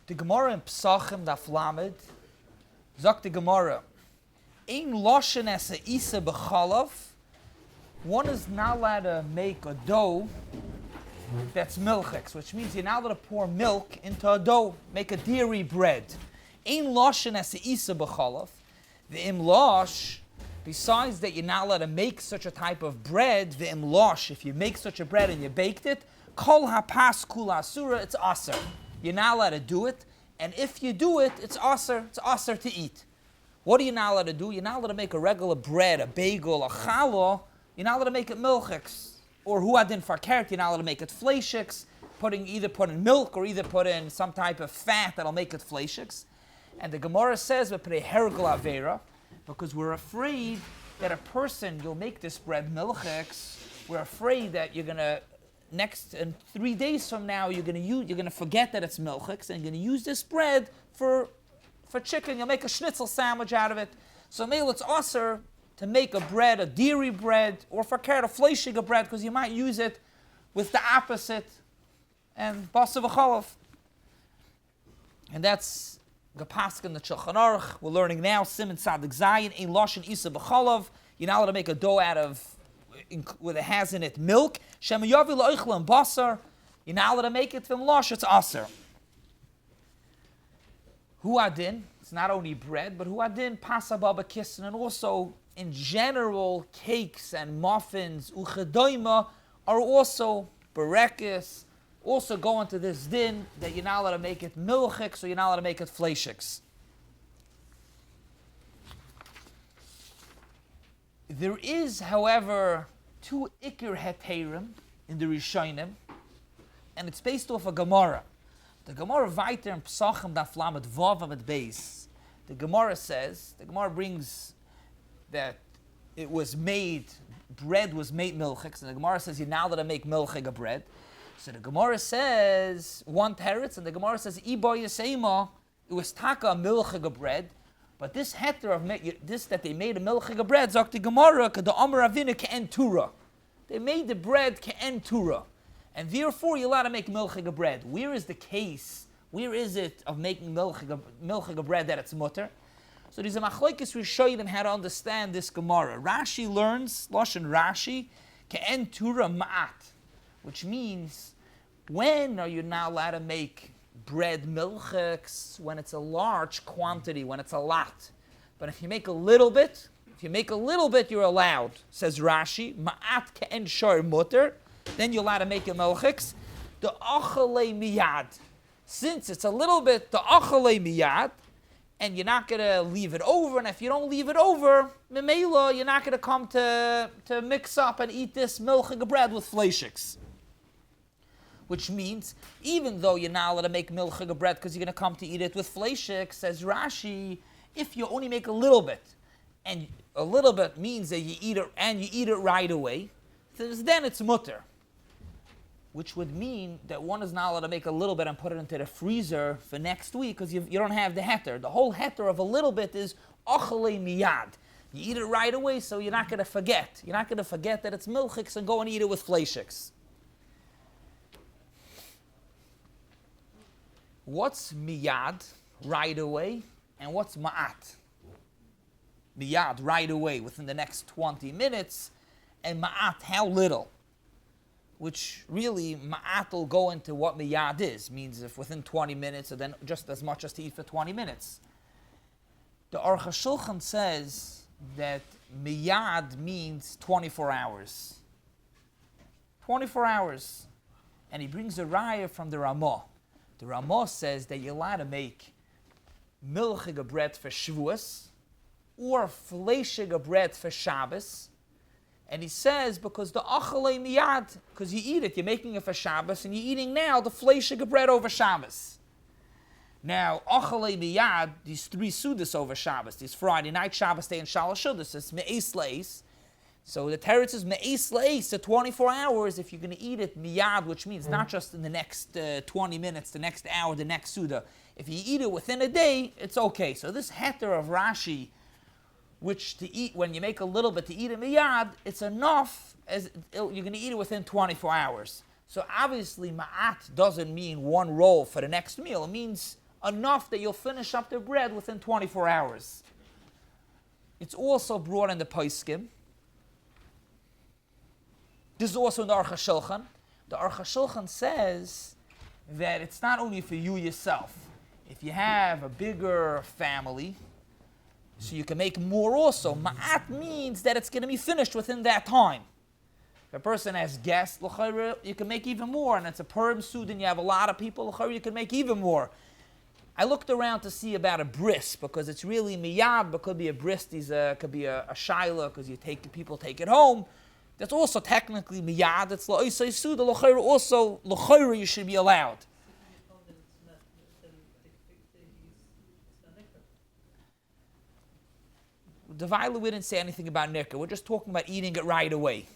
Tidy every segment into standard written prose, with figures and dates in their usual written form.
The Gemara in Pesachim Daf Lamed sagt the Gemara, Ein loshen es a isa b'chalav. One is not allowed to make a dough that's milchix, which means you're not allowed to pour milk into a dough, make a dairy bread. Ein loshen es a isa b'chalav. The imlosh, besides that you're not allowed to make such a type of bread, the imlosh, if you make such a bread and you baked it, kol hapas kula asura, it's aser. You're not allowed to do it, and if you do it, it's aser to eat. What are you not allowed to do? You're not allowed to make a regular bread, a bagel, a challah. You're not allowed to make it milchix. Or huadin farkert, you're not allowed to make it fleshix, either put in milk or either put in some type of fat that'll make it fleshix. And the Gemara says, because we're afraid that a person, you'll make this bread milchix, we're afraid that you're going to, in 3 days from now, you're going to forget that it's milchix, and you're going to use this bread for chicken. You'll make a schnitzel sandwich out of it. So maybe it's aser to make a bread, a dairy bread, or for carrot, a fleshiga bread, because you might use it with the opposite, and basa v'chalav. And that's Gapask in the Shulchan Aruch. We're learning now, Siman Sadik Zayin, Ein Loshen Isa b'chalav. You're not allowed to make a dough out of, with it has in it milk. Shem yavi la'oichle and basar. You're not allowed to make it from losh, it's aser. Huadin, it's not only bread, but huadin, pasababa kissen, and also in general, cakes and muffins, uchedoima, are also berekis, also go into this din that you're not allowed to make it milchix, or you're not allowed to make it fleshix. There is, however, two ikir heterim in the Rishonim, and it's based off a Gemara. The Gemara weiter in Pesachim Daf Lamed Vav Amid Beis. The Gemara says, the Gemara brings that it was made, bread was made milchix, and the Gemara says you're now allowed to make milchig a bread. So the Gemara says one teretz, and the Gemara says Ibo Yisema, it was taka milchig a bread, but this heter of this that they made a milchig a bread, zok the Gemara ka the Amar Avina ke'en tura. They made the bread ke'en tura, and therefore you're allowed to make milchig a bread. Where is the case? Where is it of making milchig a bread that it's mutter? So there's a machlokes rishonim how to understand this Gemara. Rashi learns, Lashon Rashi, ke'en tura ma'at, which means, when are you not allowed to make bread milchix? When it's a large quantity, when it's a lot. But if you make a little bit, you're allowed, says Rashi, ma'at ke'en shor mutter, then you're allowed to make a milchix. The achalei miyad, since it's a little bit, the achalei miyad, and you're not going to leave it over, and if you don't leave it over, memela, you're not going to come to mix up and eat this milchig bread with fleshix. Which means, even though you're not allowed to make milchig bread because you're going to come to eat it with fleshix, says Rashi, if you only make a little bit, and a little bit means that you eat it, and you eat it right away, then it's mutter. Which would mean that one is not allowed to make a little bit and put it into the freezer for next week because you don't have the heter. The whole heter of a little bit is achalei miyad. You eat it right away, so you're not going to forget. You're not going to forget that it's milchix and go and eat it with fleshix. What's miyad, right away, and what's ma'at? Miyad, right away, within the next 20 minutes, and ma'at, how little? Which really, ma'at will go into what miyad is. Means if within 20 minutes, or then just as much as to eat for 20 minutes. The Aruch HaShulchan says that miyad means 24 hours. 24 hours. And he brings a raya from the Ramah. The Ramah says that you're allowed to make milchig bread for Shavuos, or fleshig bread for Shabbos. And he says, because the achalei miyad, because you eat it, you're making it for Shabbos, and you're eating now the fleshig bread over Shabbos. Now, achalei miyad, these 3 sudas over Shabbos, these Friday night, Shabbos day, and Shalosh Shudas, it's me'es le'es. So the teretz is me'es le'es, so 24 hours, if you're going to eat it miyad, which means not just in the next 20 minutes, the next hour, the next suda. If you eat it within a day, it's okay. So this heter of Rashi, which to eat, when you make a little bit to eat a miyad, it's enough, as you're going to eat it within 24 hours. So obviously, ma'at doesn't mean one roll for the next meal. It means enough that you'll finish up the bread within 24 hours. It's also brought in the Poskim. This is also in the Aruch HaShulchan. The Aruch HaShulchan says that it's not only for you yourself. If you have a bigger family, so you can make more also. Ma'at means that it's going to be finished within that time. If a person has guests, you can make even more. And it's a Purim suit and you have a lot of people, you can make even more. I looked around to see about a bris, because it's really miyad, but could be a bris, could be a shaila, because people take it home. That's also technically miyad. It's la'isay suda, also l'chayra you should be allowed. The Vayla, we didn't say anything about nikah. We're just talking about eating it right away.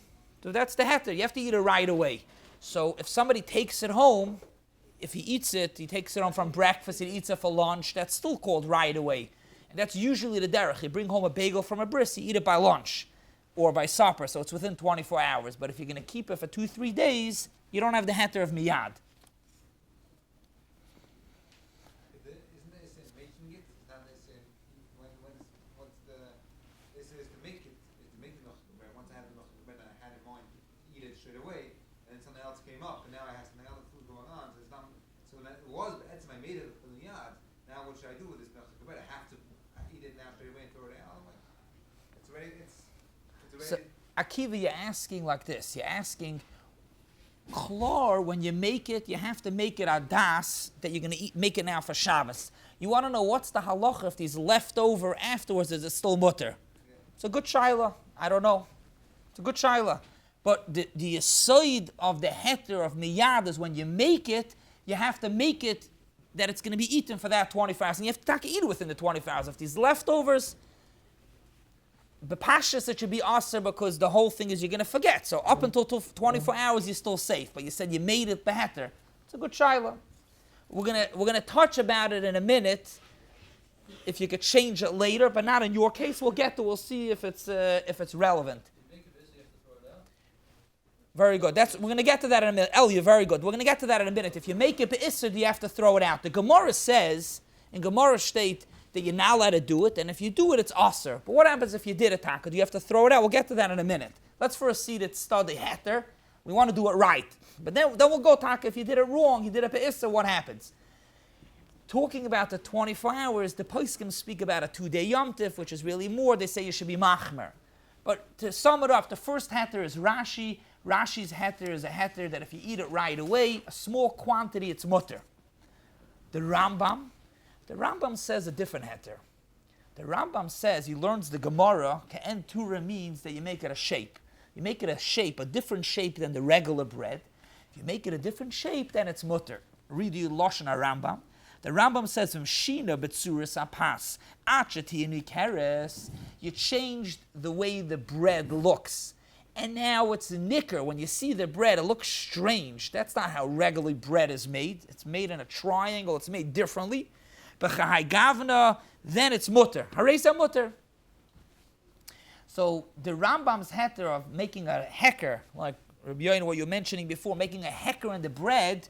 So that's the heter. You have to eat it right away. So if somebody takes it home, if he eats it, he takes it home from breakfast, he eats it for lunch, that's still called right away. And that's usually the derech. You bring home a bagel from a bris, you eat it by lunch or by supper, so it's within 24 hours. But if you're going to keep it for 2-3 days, you don't have the heter of miyad. So, Akiva, you're asking like this. You're asking, chlor, when you make it, you have to make it adas, that you're going to make it now for Shabbos. You want to know what's the halacha if these left over afterwards, is it still mutter? Yeah. It's a good shaila. I don't know. It's a good shaila. But the aside of the heter of miyad is when you make it, you have to make it that it's going to be eaten for that 24 hours. And you have to eat it within the 24 hours. If these leftovers, the pashas, it should be aser, because the whole thing is you're going to forget. So up until 24 hours, you're still safe. But you said you made it beheter. It's a good shaila. We're gonna touch about it in a minute. If you could change it later, but not in your case. We'll get to. We'll see if it's relevant. Very good. We're going to get to that in a minute. You're very good. We're going to get to that in a minute. If you make it be'issur, you have to throw it out. The Gemara says, in Gemara state, that you're not allowed to do it, and if you do it, it's aser. But what happens if you did it, Taka? Do you have to throw it out? We'll get to that in a minute. Let's first see that study heter. We want to do it right. But then we'll go, Taka, if you did it wrong, you did it be'issur, what happens? Talking about the 24 hours, the poskim speak about a 2-day Yom Tif, which is really more. They say you should be machmer. But to sum it up, the first heter is Rashi. Rashi's heter is a heter that if you eat it right away, a small quantity, it's mutter. The Rambam says a different heter. The Rambam says, he learns the Gemara, Ka'en Tura means that you make it a shape. You make it a shape, a different shape than the regular bread. If you make it a different shape, then it's mutter. Read you Lashon Rambam. The Rambam says, from Scheiner betzuris apas, achati nikeres, you changed the way the bread looks. And now it's a nicker. When you see the bread, it looks strange. That's not how regular bread is made. It's made in a triangle. It's made differently. But gavna, then it's mutter. Haresa mutter. So the Rambam's heter of making a hecker, like Rabbi Yoina, what you were mentioning before, making a hecker in the bread,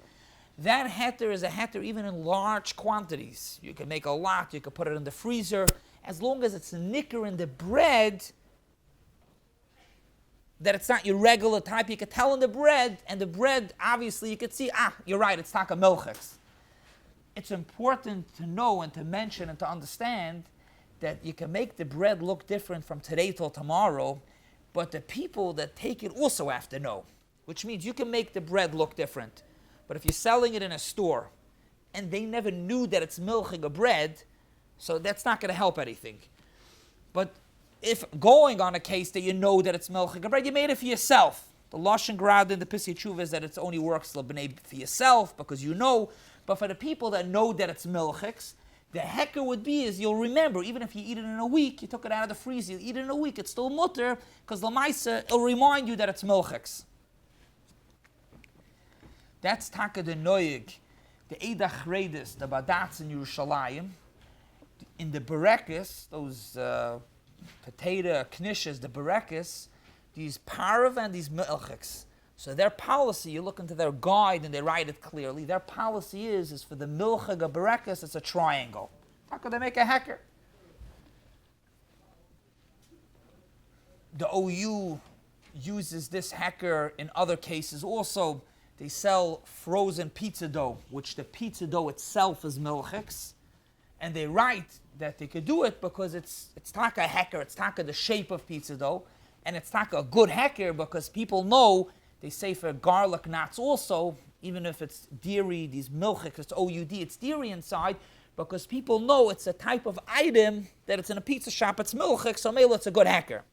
that heter is a heter even in large quantities. You can make a lot. You can put it in the freezer. As long as it's a nicker in the bread, that it's not your regular type, you could tell in the bread, and the bread, obviously, you could see, you're right, it's taka milcheks. It's important to know and to mention and to understand that you can make the bread look different from today till tomorrow, but the people that take it also have to know, which means you can make the bread look different. But if you're selling it in a store, and they never knew that it's milching a bread, so that's not going to help anything. But if going on a case that you know that it's milching bread, you made it for yourself. The Lashon Grad in the Pisei Tshuva is that it only works for yourself because you know. But for the people that know that it's milchiks, the hecker would be is you'll remember, even if you eat it in a week, you took it out of the freezer, you eat it in a week, it's still mutter, because l'maisa, it'll remind you that it's milchiks. That's taka de noyig, the Eidach Redis, the Badatz in Yerushalayim. In the Berekis, those potato knishes, the Berekis, these parav and these milchiks. So their policy, you look into their guide and they write it clearly, their policy is for the milcha gaberekas, it's a triangle. How could they make a hecker? The OU uses this hecker in other cases also. They sell frozen pizza dough, which the pizza dough itself is milchix. And they write that they could do it because it's taka hecker, it's taka the shape of pizza dough, and it's taka a good hecker because people know, they say for garlic knots also, even if it's dairy, these milchix, it's OUD, it's dairy inside, because people know it's a type of item that it's in a pizza shop, it's milchix, so maybe it's a good hecker.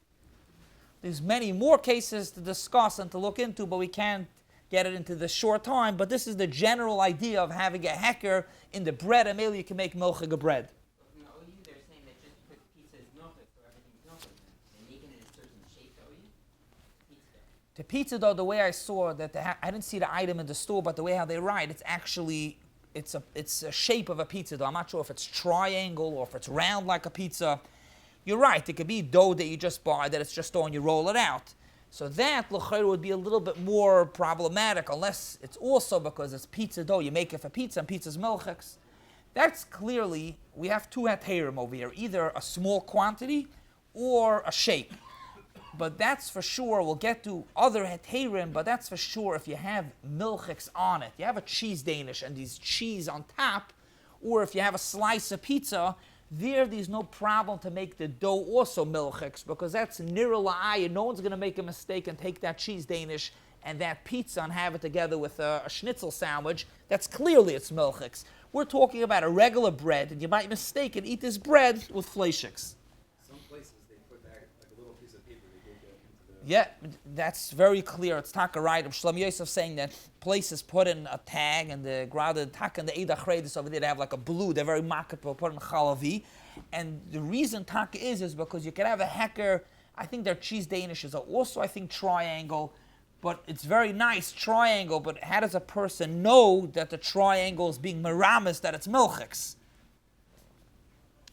There's many more cases to discuss and to look into, but we can't get it into the short time. But this is the general idea of having a hecker in the bread, and maybe you can make milchig bread. No, they're saying that just because pizza is milchig, so everything's milchig, they're making it a certain shape, pizza. The pizza dough, the way I saw that, I didn't see the item in the store, but the way how they write, it's actually, it's a shape of a pizza dough. I'm not sure if it's triangle or if it's round like a pizza. You're right, it could be dough that you just buy, that it's just dough and you roll it out. So that, l'chayr, would be a little bit more problematic, unless it's also because it's pizza dough, you make it for pizza, and pizza's milchix. That's clearly, we have two heterim over here, either a small quantity or a shape. But that's for sure, we'll get to other heterim, but that's for sure if you have milchix on it, you have a cheese Danish and these cheese on top, or if you have a slice of pizza, there's no problem to make the dough also milchix, because that's nira la'ay, and no one's going to make a mistake and take that cheese Danish and that pizza and have it together with a schnitzel sandwich. That's clearly it's milchix. We're talking about a regular bread, and you might mistake and eat this bread with fleishix. Some places they put that, like a little piece of paper, they go into the... Yeah, that's very clear. It's taka right. Shlomo Yosef saying that places put in a tag, and the grada taka and the Eida Chreidis over there, they have like a blue, they're very marketable, put in chalavi. And the reason taka is because you can have a hecker, I think their cheese Danishes are also, I think, triangle, but it's very nice, triangle, but how does a person know that the triangle is being meramis, that it's milchix?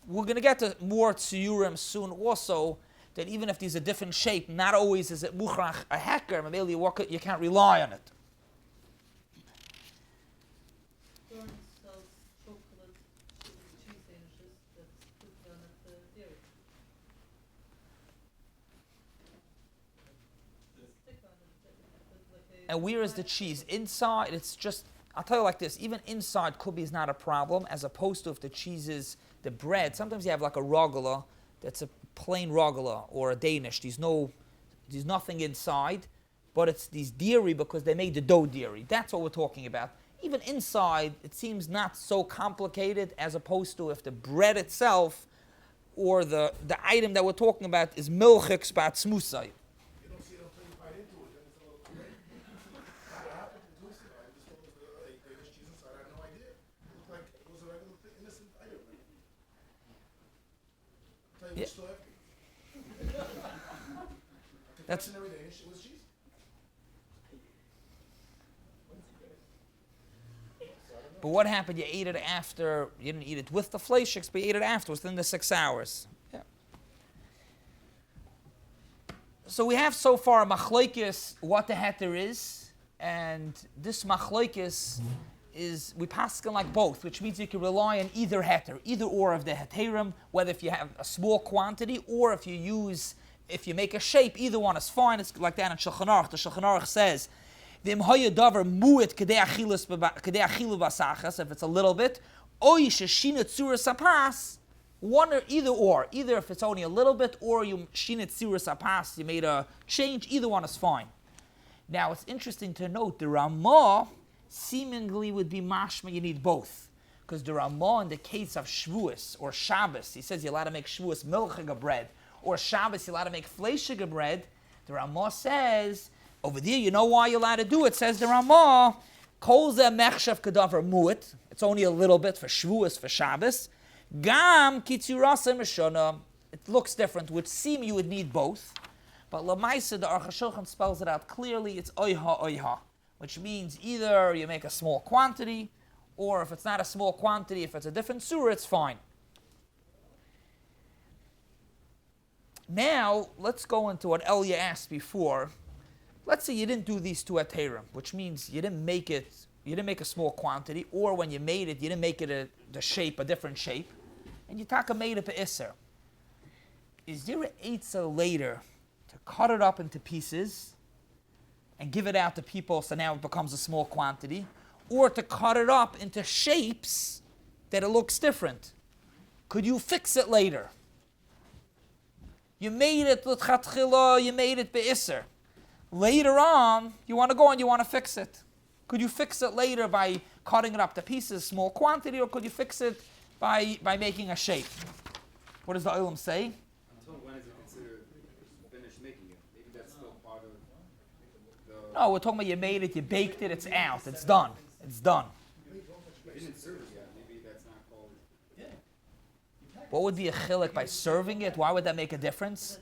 We're going to get to more tziyurim soon also, that even if these are different shape, not always is it muchrach a hecker, maybe you can't rely on it. Burns sells chocolate cheese sandwiches that's put on at the dairy. Stick on it, like And where is the cheese? Inside, it's just, I'll tell you like this, even inside kubi is not a problem, as opposed to if the cheese is the bread. Sometimes you have like a rogula, that's a plain rogula or a Danish. There's nothing inside, but it's these dairy because they made the dough dairy. That's what we're talking about. Even inside, it seems not so complicated as opposed to if the bread itself or the item that we're talking about is milchix batzmusay. You don't see it until you bite into it, then it's a little too late. What happened to Tuesday? I just thought it was like Danish cheese inside. I had no idea. It looked like it was a regular innocent item. I'll tell you Yeah. which store I have. That's Every Danish, it was cheese. But what happened? You ate it after, you didn't eat it with the fleishix, but you ate it afterwards, within the 6 hours. Yeah. So we have so far a machlokes, what the heter is, and this machlokes is, we paskin like both, which means you can rely on either heter, either or of the heterim, whether if you have a small quantity, or if you make a shape, either one is fine. It's like that in Shulchan Aruch. The Shulchan Aruch says, if it's a little bit, one or either or. Either if it's only a little bit, or you shinit tzuras apas, you made a change, either one is fine. Now it's interesting to note, the Ramah seemingly would be mashma, you need both. Because the Ramah in the case of Shavuos or Shabbos, he says you're allowed to make Shavuos milchiga bread, or Shabbos you're allowed to make fleishiga bread. The Ramah says, over there, you know why you're allowed to do it, says the Ramah, kol ze mechshav kadavar mu'it, it's only a little bit for Shavuos, for Shabbos. Gam kitzurasa mishana, it looks different, would seem you would need both. But Lamaisa, the Aruch HaShulchan spells it out clearly, it's oiha, which means either you make a small quantity, or if it's not a small quantity, if it's a different surah, it's fine. Now, let's go into what Elia asked before. let's say you didn't do these two heterim, which means you didn't make a small quantity, or when you made it, you didn't make it a different shape, and you taka made it Issur. Is there an eitzah later to cut it up into pieces and give it out to people so now it becomes a small quantity, or to cut it up into shapes that it looks different? Could you fix it later? You made it l'tchatchila, you made it be'isser. Later on, you want to go and you want to fix it. Could you fix it later by cutting it up to pieces, small quantity, or could you fix it by making a shape? What does the Olam say? Until when is it considered finished making it? Maybe that's still part of the... No, we're talking about you made it, you baked it, it's out, it's done. It's done. You didn't serve it yet. Maybe that's not called... What would be a chilek by serving it? Why would that make a difference?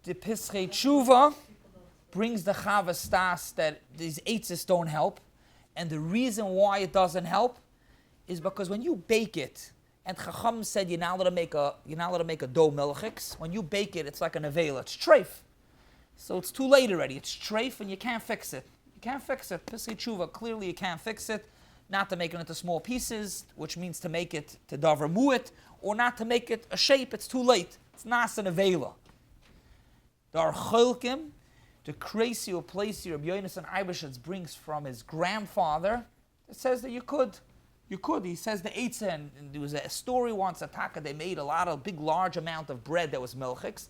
The Pischei Tshuva brings the Chavas Das that these eitzes don't help, and the reason why it doesn't help is because when you bake it, and Chacham said you're not allowed to make a dough milchix. When you bake it, it's like a nevela, it's treif. So it's too late already. It's treif, and you can't fix it. You can't fix it. Pischei Tshuva, clearly you can't fix it. Not to make it into small pieces, which means to make it to davar mu'it, or not to make it a shape. It's too late. It's nas and nevela. The Archolkim, the crazy or place Rabbi Yonasan Eibeshitz brings from his grandfather, it says that you could. You could. He says the eitzah, and there was a story once at Taka, they made a big, large amount of bread that was milchix,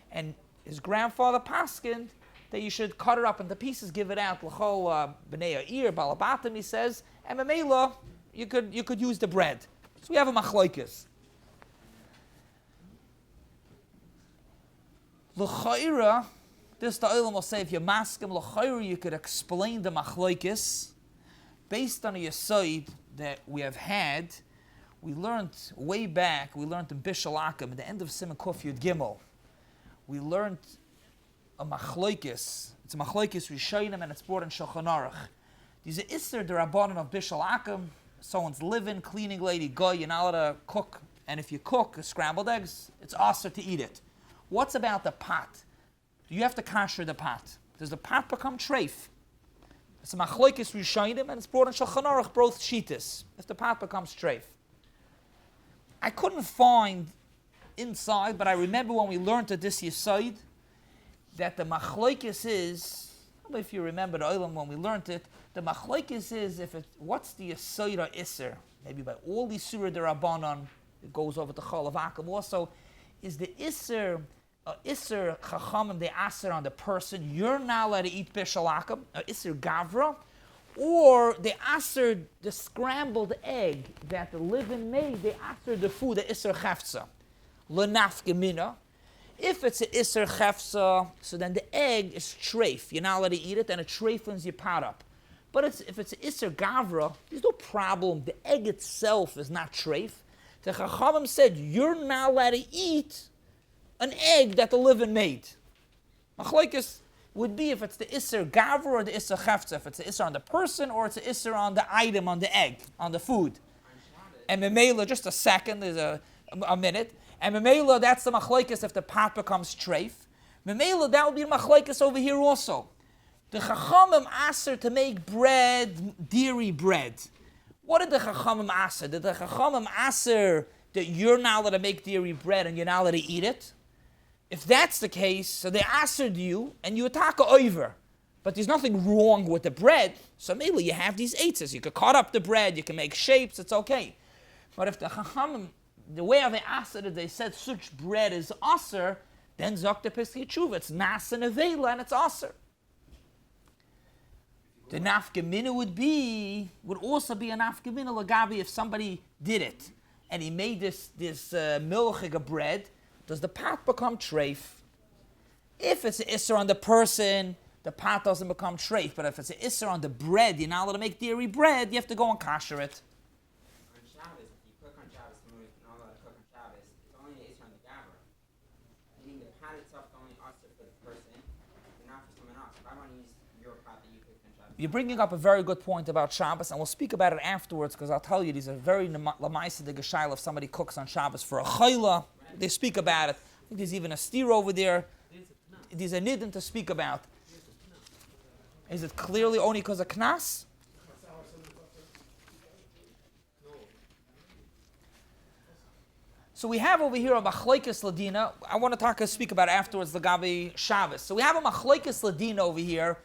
and his grandfather paskined that you should cut it up into pieces, give it out, l'chol b'nei ha'ir, balabatim, he says, and memela, you could use the bread. So we have a machlokes. L'chayra, this the Olam will say, if you're maskim l'chayra, you could explain the machlokes based on a yesod that we have had. We learned way back, in Bishul Akum, at the end of Siman Kuf Yud Gimel, we learned a machlokes. It's a machlokes rishonim, and it's brought in Shulchan Aruch. These are Issur the Rabbanon of Bishul Akum. Someone's living, cleaning lady, go, you're not allowed to cook, and if you cook scrambled eggs, it's asur to eat it. What's about the pot? Do you have to kasher the pot? Does the pot become treif? It's a machlokes rishonim, and it's brought in Shulchan Aruch, both shitas, if the pot becomes treif. I couldn't find inside, but I remember when we learned at this yesod, that the machlokes is, I don't know if you remember the Olam when we learned it, the machlokes is, what's the yesod or Issur? Maybe by all Issur the Rabbanon, it goes over to Chol of Akum also, is the Issur Chachamim, the Aser on the person, you're not allowed to eat Bishul Akum, Issur Gavra, or the Aser, the scrambled egg that the living made, the Aser, the food, the Issur Chefza, Lenaf Gemina. If it's an Issur Chefza, so then the egg is treif, you're not allowed to eat it, and it treifens your pot up. But if it's an Issur Gavra, there's no problem, the egg itself is not treif. The Chachamim said, you're not allowed to eat an egg that the living made. Machlokes would be if it's the Issur Gavra or the Issur Chefza, if it's the Issur on the person or it's the Issur on the item, on the egg, on the food. And Memela, just a second, there's a minute. And Memela, that's the machlokes if the pot becomes treif. Memela, that would be the machlokes over here also. The Chachamim aser to make bread, dairy bread. What did the Chachamim aser? Did the Chachamim aser that you're not allowed to make dairy bread and you're not allowed to eat it? If that's the case, so they asered you and you attack over. But there's nothing wrong with the bread. So maybe you have these eitzes. You could cut up the bread, you can make shapes, it's okay. But if the Chachamim, the way of the aser, they said such bread is aser, then zok the Pischei Tshuva, it's nas and avela and it's aser. The nafkamina would also be a nafkamina lagabi if somebody did it and he made this milchig bread. Does the pot become treif? If it's an Issur on the person, the pot doesn't become treif. But if it's an Issur on the bread, you're not allowed to make dairy bread, you have to go and kasher it. On Shabbos, if you cook on Shabbos, you're not allowed to cook on Shabbos. It's only an Issur on the Gavra. Meaning the pot itself is only usher for the person, and not for someone else. If I want to use your pot that you cooked on Shabbos. You're bringing up a very good point about Shabbos, and we'll speak about it afterwards, because I'll tell you, these are very lamaisa de geshail if somebody cooks on Shabbos for a chayla. They speak about it. I think there's even a steer over there. There's a nidin to speak about. Is it clearly only because of knas? So we have over here a machlokes ladina. I want to speak about it afterwards, the Gabi Shabbos. So we have a machlokes ladina over here.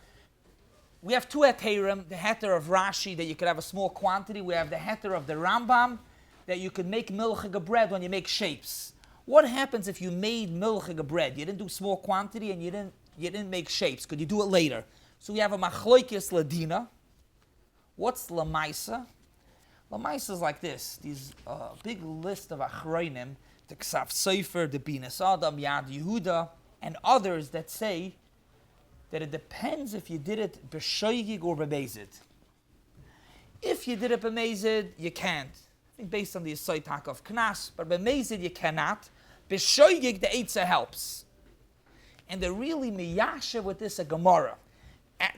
We have two heterim, the heter of Rashi that you could have a small quantity. We have the heter of the Rambam that you could make milchig bread when you make shapes. What happens if you made milchig bread? You didn't do small quantity and you didn't make shapes. Could you do it later? So we have a machlokes ladina. What's lamaisa? Lamaisa is like this. These big list of achronim, the Ksav Sofer, the Binas Adam, Yad Yehuda, and others that say that it depends if you did it b'shoigig or b'mezid. If you did it b'mezid, you can't. I think based on the Yisaitak of Knas, but b'mezid you cannot. B'shoigig the Eitzah helps. And they're really miyasha with this a Gemara.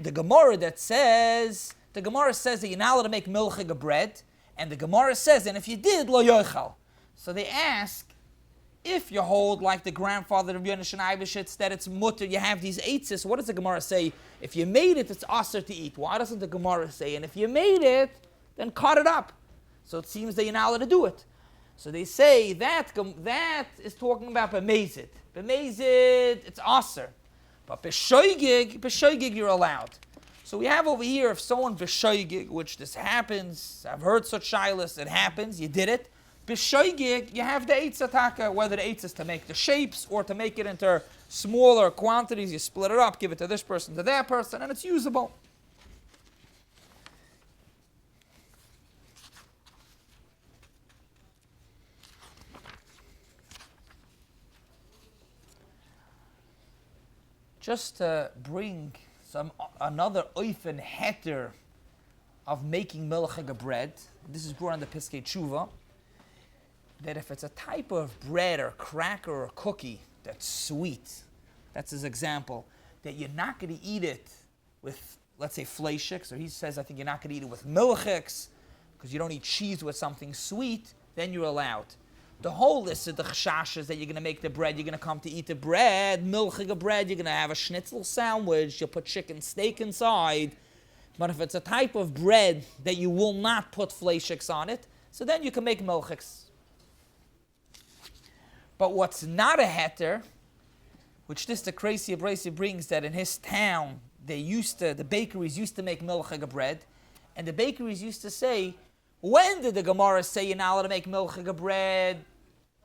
The Gemara says that you're not allowed to make milchig bread, and the Gemara says, and if you did, lo yochal. So they ask, if you hold like the grandfather of Yonash and Ibishitz, that it's mutter, you have these eitzes, what does the Gemara say? If you made it, it's aser to eat. Why doesn't the Gemara say, and if you made it, then cut it up? So it seems that you're not allowed to do it. So they say that is talking about b'mezid. B'mezid, it's aser. But b'shoigig you're allowed. So we have over here, if someone b'shoigig, which this happens, I've heard such shilas, it happens, you did it. B'shoigig, you have the eitzah taka, whether the eitzah is to make the shapes or to make it into smaller quantities, you split it up, give it to this person, to that person, and it's usable. Just to bring another oifen heter of making milchig bread, this is brought on the Piskei Tshuva, that if it's a type of bread or cracker or cookie that's sweet, that's his example, that you're not going to eat it with, let's say, fleishiks, or he says, I think you're not going to eat it with milchiks, because you don't eat cheese with something sweet, then you're allowed. The whole list of the chashas that you're going to make the bread, you're going to come to eat the bread, milchig bread, you're going to have a schnitzel sandwich, you'll put chicken steak inside. But if it's a type of bread that you will not put fleishiks on it, so then you can make milchiks. But what's not a heter, which this the crazy Abrasi brings, that in his town, the bakeries used to make milchig bread, and the bakeries used to say, when did the Gemara say you're not allowed to make milchig bread?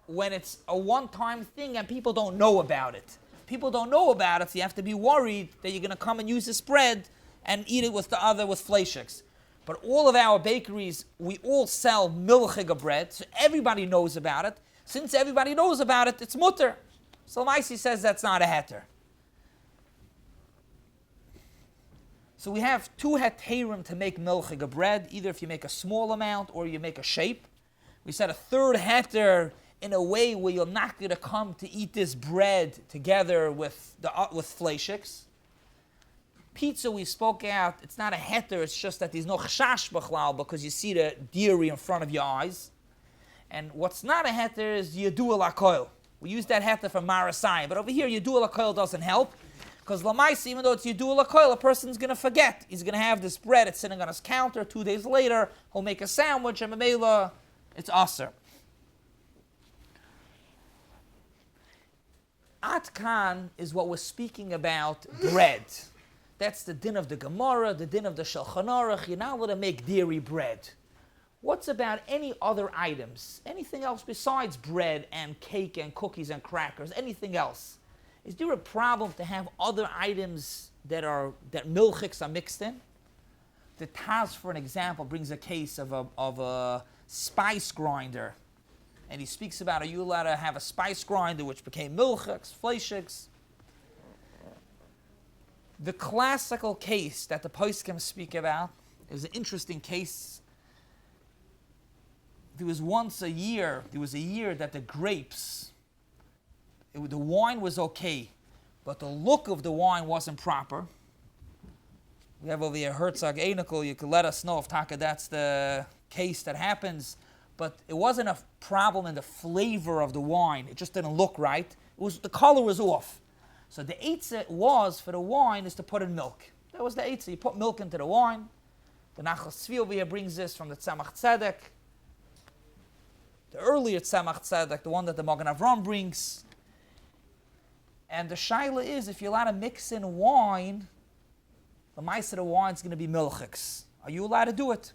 When it's a one-time thing and people don't know about it. People don't know about it, so you have to be worried that you're going to come and use this bread and eat it with fleishiks. But all of our bakeries, we all sell milchig bread, so everybody knows about it. Since everybody knows about it, it's mutter. So Monsey says that's not a heter. So we have two heterim to make milchig bread, either if you make a small amount or you make a shape. We said a third heter in a way where you're not going to come to eat this bread together with fleishiks. Pizza we spoke out, it's not a heter, it's just that there's no chashash b'chlal because you see the dairy in front of your eyes. And what's not a heter is yadu al akoil. We use that heter for marasai, but over here yadu al akoil doesn't help. Because lamaisa, even though it's yadu al akoil, a person's going to forget. He's going to have this bread, it's sitting on his counter, 2 days later, he'll make a sandwich, and mamela, it's aser. Atkan is what we're speaking about, bread. That's the din of the Gemara, the din of the Shulchan Aruch. You're not allowed to make dairy bread. What's about any other items? Anything else besides bread and cake and cookies and crackers? Anything else? Is there a problem to have other items that milchiks are mixed in? The Taz, for an example, brings a case of a spice grinder. And he speaks about, are you allowed to have a spice grinder which became milchiks, fleishiks? The classical case that the poskim speak about is an interesting case. There was a year that the grapes, the wine was okay, but the look of the wine wasn't proper. We have over here Herzog Einikel. You could let us know if Taka that's the case that happens. But it wasn't a problem in the flavor of the wine. It just didn't look right. It was the color was off. So the eitzah was for the wine is to put in milk. That was the eitzah. You put milk into the wine. The Nachum Tzvi over here brings this from the Tzemach Tzedek. The earlier Tzemach Tzedek, the one that the Magen Avram brings. And the shaila is, if you're allowed to mix in wine, the mice of the wine is going to be milchiks. Are you allowed to do it?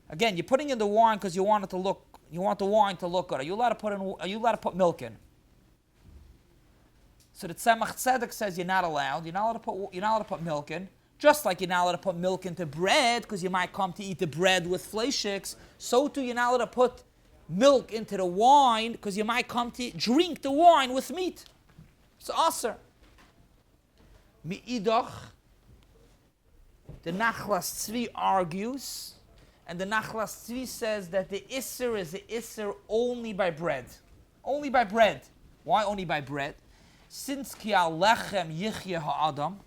Again, you're putting in the wine because you want it to look. You want the wine to look good. Are you allowed to put in? Are you allowed to put milk in? So the Tzemach Tzedek says you're not allowed. You're not allowed to put milk in. Just like you're not allowed to put milk into bread because you might come to eat the bread with fleishiks. So too, you're not allowed to put milk into the wine because you might come to drink the wine with meat. It's aser. Mi'idach, the Nachlas Tzvi argues, and the Nachlas Tzvi says that the Issur is the Issur only by bread. Only by bread. Why only by bread? Since ki al lechem yichye ha'adam,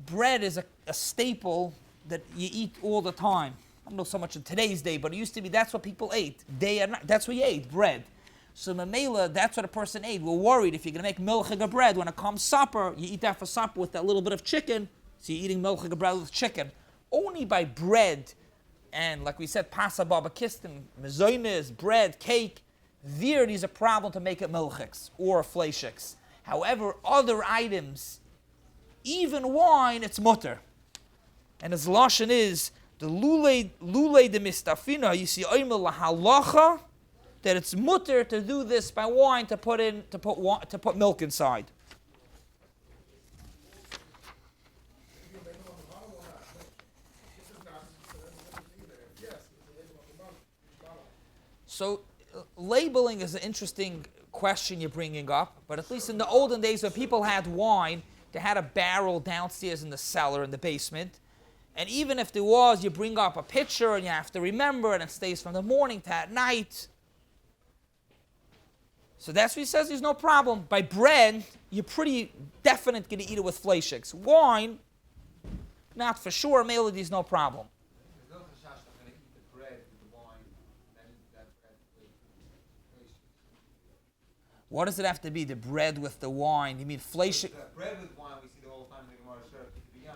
bread is a staple that you eat all the time. I don't know so much in today's day, but it used to be that's what people ate. Day and night, that's what you ate, bread. So Mamela, that's what a person ate. We're worried if you're going to make milchiga bread, when it comes supper, you eat that for supper with that little bit of chicken, so you're eating milchiga bread with chicken. Only by bread, and like we said, pasa baba kistin, mezoines, bread, cake, there it is a problem to make it milchiks or fleishiks. However, other items, even wine, it's mutter. And his lashon is the lule de mistafina. You see, oimel lahalacha, that it's mutter to do this by wine to put milk inside. So labeling is an interesting question you're bringing up, but at least in the olden days when people had wine, they had a barrel downstairs in the cellar in the basement. And even if there was, you bring up a pitcher and you have to remember, and it stays from the morning to at night. So that's what he says, there's no problem. By bread, you're pretty definite going to eat it with fleishiks. Wine, not for sure, maybe there's no problem. There's no chashash that going to eat the bread with the wine, then that bread with fleishiks. What does it have to be, the bread with the wine? You mean fleishik? Bread with wine, we see the whole time in the Gemara Shur, to be yain.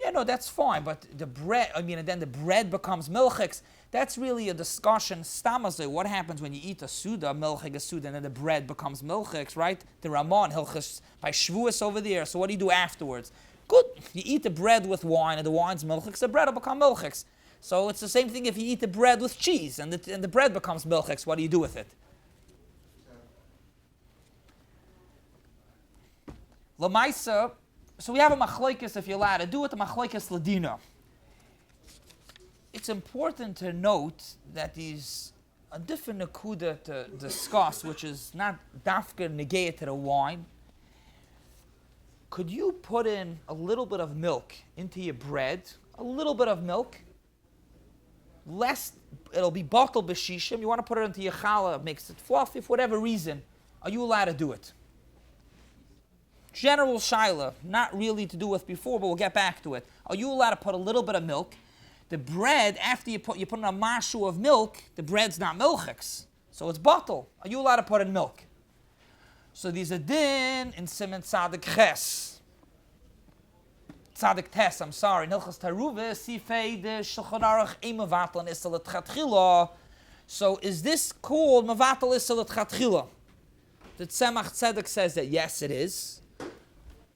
Yeah, no, that's fine, but the bread, and then the bread becomes milchiks. That's really a discussion. Stamazay, what happens when you eat a suda, milchik a suda, and then the bread becomes milchiks, right? The Ramon, Hilchis, by Shavuos over there. So what do you do afterwards? Good. You eat the bread with wine, and the wine's milchiks, the bread will become milchiks. So it's the same thing if you eat the bread with cheese, and the bread becomes milchiks. What do you do with it? Lamaisa, so we have a machlokes if you're allowed to do it, a machlokes ladina. It's important to note that there's a different nakuda to discuss, which is not dafka negaya to the wine. Could you put in a little bit of milk into your bread? A little bit of milk. Less, it'll be bottled b'shishim. You want to put it into your challah, makes it fluffy for whatever reason. Are you allowed to do it? General shaila, not really to do with before, but we'll get back to it. Are you allowed to put a little bit of milk? The bread, after you put in a mashu of milk, the bread's not milchiks, so it's bottled. Are you allowed to put in milk? So there's a din in Siman Tzadik Ches. Tzadik Tes, I'm sorry. Nilchas Taruve, Sifei, the Shulchan Aruch, Mevatel Issur L'Tchatchila. So is this called Mevatel Issur L'Tchatchila? The Tzemach Tzedek says that yes, it is.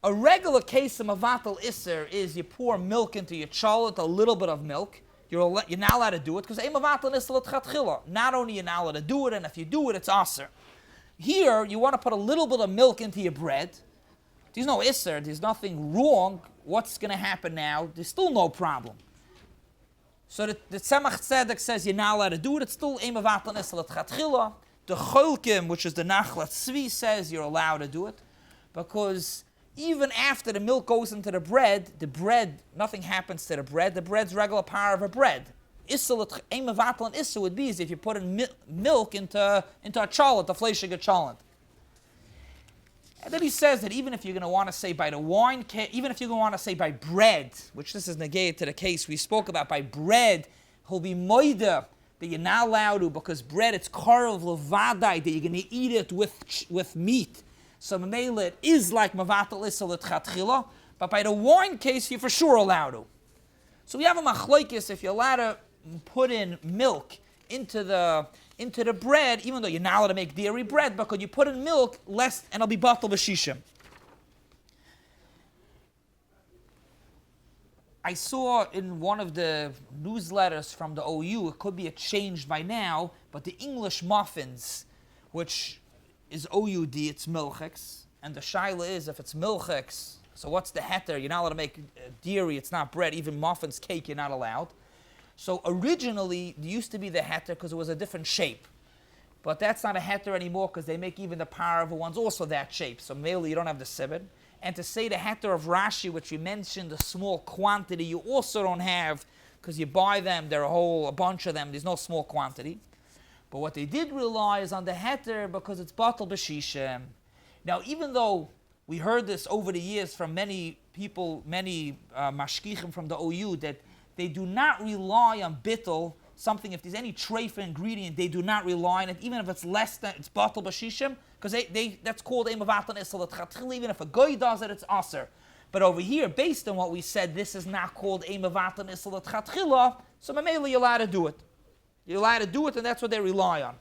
A regular case of Mevatel Issur is you pour milk into your cholent, a little bit of milk. You're not allowed to do it because Mevatel Issur L'Tchatchila. Not only you're not allowed to do it, and if you do it, it's aser. Here, you want to put a little bit of milk into your bread. There's no Issur, there's nothing wrong. What's going to happen now? There's still no problem. So the Tzemach Tzedek says you're not allowed to do it. It's still Mevatel Issur L'Tchatchila. The Cholkim, which is the Nachlas Tzvi, says you're allowed to do it because even after the milk goes into the bread, nothing happens to the bread. The bread's regular power of a bread. Issur, Mevatel and Issur would be as if you put in milk into a cholent, a fleishig cholent. And then he says that even if you're going to want to say by the wine, even if you're going to want to say by bread, which this is negated to the case we spoke about, by bread, he'll be moida, that you're not allowed to, because bread, it's karov levadai, that you're going to eat it with meat. So Mamela, it is like mavatal issur l'tchatchila, but by the wine case, you're for sure allowed to. So we have a machlokes if you're allowed to put in milk into the bread, even though you're not allowed to make dairy bread, because you put in milk less, and it'll be batal b'shishim. I saw in one of the newsletters from the OU, it could be changed by now, but the English muffins, which is OUD, it's milchex, and the shaila is if it's milchex, so what's the heter? You're not allowed to make dairy, it's not bread, even muffins, cake, you're not allowed. So originally, there used to be the heter because it was a different shape. But that's not a heter anymore because they make even the parava ones also that shape. So mainly you don't have the sibid. And to say the heter of Rashi, which we mentioned, the small quantity, you also don't have because you buy them, they're a bunch of them, there's no small quantity. But what they did rely is on the heter because it's batal b'shishem. Now, even though we heard this over the years from many people, many mashkichim from the OU, that they do not rely on bittul, something, if there's any treifa ingredient, they do not rely on it, even if it's less than, it's batal b'shishim, because that's called emavatan issur l'tchatchila, even if a goy does it, it's aser. But over here, based on what we said, this is not called emavatan issur l'tchatchila, so mamela you're allowed to do it. You're allowed to do it, and that's what they rely on.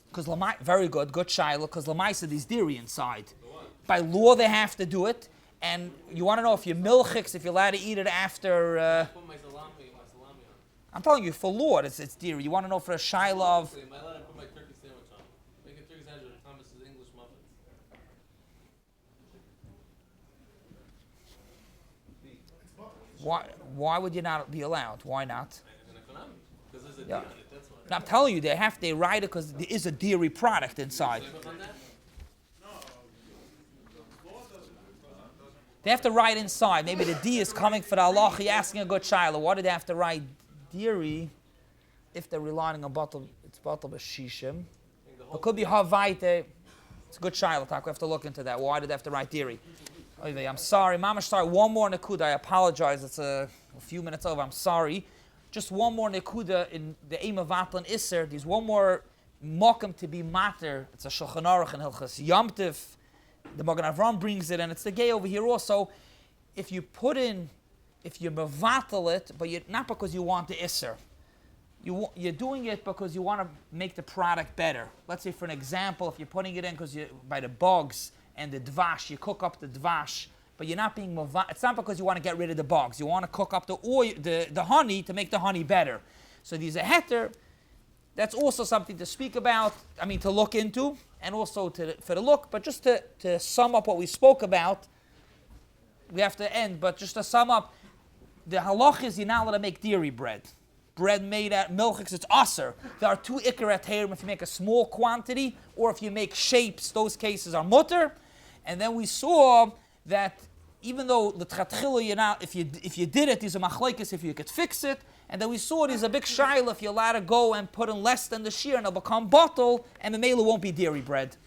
Because very good shaila, because lamaisa there's dairy inside. By law, they have to do it, and you want to know if you're milchiks, if you're allowed to eat it after. Put my salami on. I'm telling you, for law, it's dairy. You want to know for a shaila of. Am I allowed to put my turkey sandwich on? Make a turkey sandwich with Thomas's English muffins. Why would you not be allowed? Why not? Because there's a Yeah. on it, that's why. And I'm telling you, they write it because there is a dairy product inside. They have to write inside. Maybe the D is coming for the halacha. You're asking a good shaila. Why do they have to write dairy if they're relying on batal? It's batal b'shishim. It could be havaite. It's a good shaila. We have to look into that. Why did they have to write dairy? I'm sorry, Mamash. Sorry. One more nekuda. I apologize. It's a few minutes over. I'm sorry. Just one more nekuda in the aim of Vatl and Issur. There's one more mokum to be mater. It's a Shulchan Aruch and Hilchas Yom Tov. The Magen Avram brings it, and it's the gay over here also. If you mevatel it, but not because you want the Issur. You're doing it because you want to make the product better. Let's say, for an example, if you're putting it in because by the bugs and the dvash, you cook up the dvash, but you're not being mevatel. It's not because you want to get rid of the bugs. You want to cook up the oil, the honey to make the honey better. So there's a heter. That's also something to speak about, to look into, and also for the look. But just to sum up what we spoke about, we have to end, but just to sum up, the halach is you're not allowed to make dairy bread. Bread made at milchiks, it's aser. There are two ikar atayrim if you make a small quantity, or if you make shapes, those cases are mutter. And then we saw that even though the l'tchatchila you're not, if you did it, there's a machlokes if you could fix it. And then we saw there's a big shaila if you're allowed to go and put in less than the shear and it'll become bottle, and the mela won't be dairy bread.